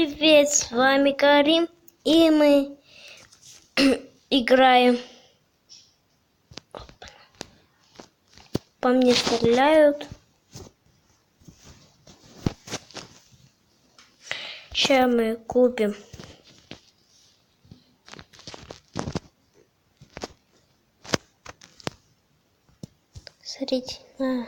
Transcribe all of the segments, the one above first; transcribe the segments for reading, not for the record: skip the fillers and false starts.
привет, с вами Карим, и мы играем. По мне стреляют. Сейчас мы купим. Смотрите, на.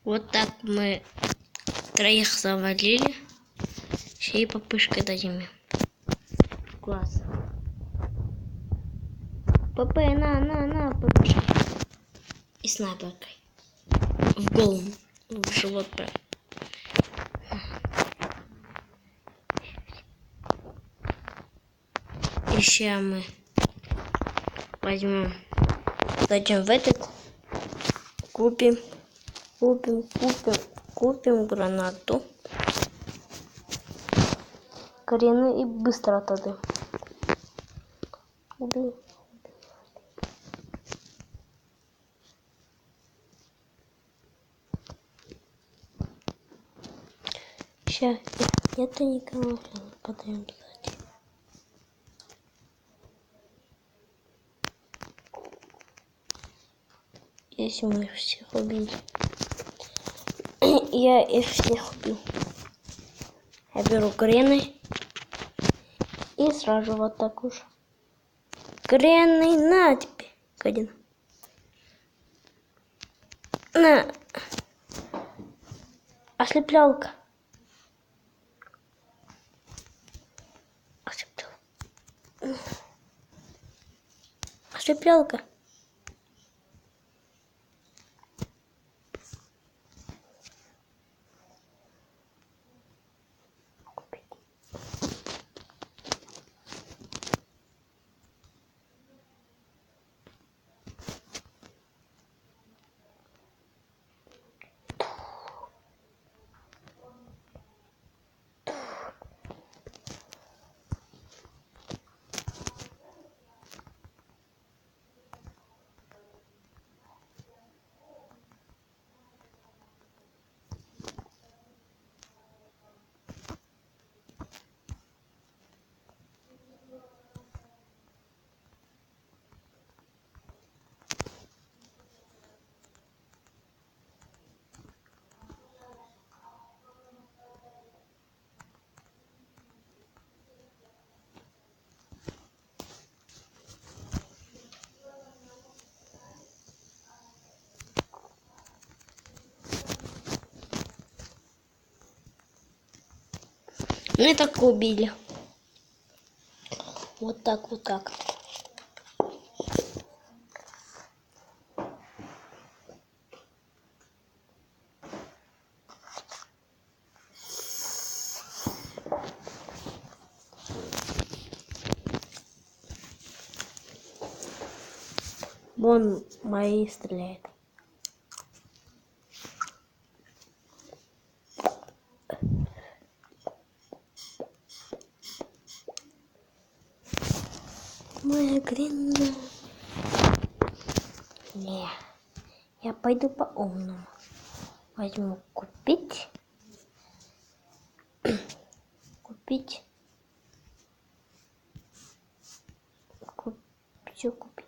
Вот так мы троих завалили. Еще и попышкой дадим им. Класс. ПП, на, попышка. И снайперкой. В голову, в живот прям. Еще мы возьмем, зайдем в этот, купим гранату. Коренные и быстро отдадим. Убей. Сейчас, это никого подаем сзади. Если мы их всех убили. Я их всех убил. Я беру крены и сразу вот так уж. Крены, на тебе, Кадин. На. Ослеплялка. Ослеплялка. Мы так убили. Вот так, вот так. Вон мои стреляет. Моя гринда. Не, я пойду по умному. Возьму купить. все купить.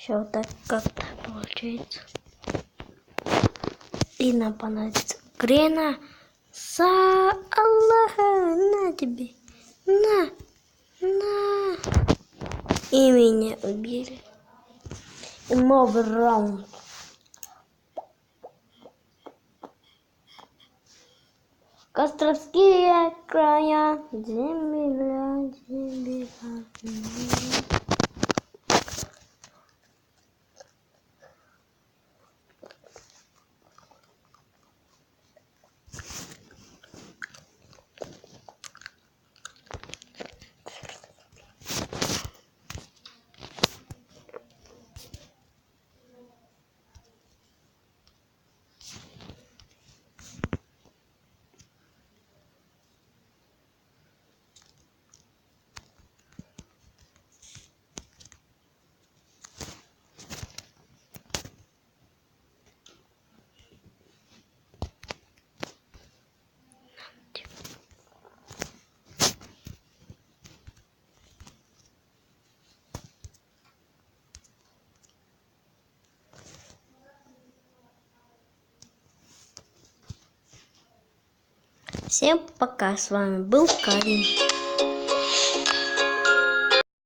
Все вот так как-то получается. И нам понадобится крена. За Аллаха, на тебе. На. И меня убили. И новый раунд. Костровские края. Земля. Всем пока, с вами был Карим.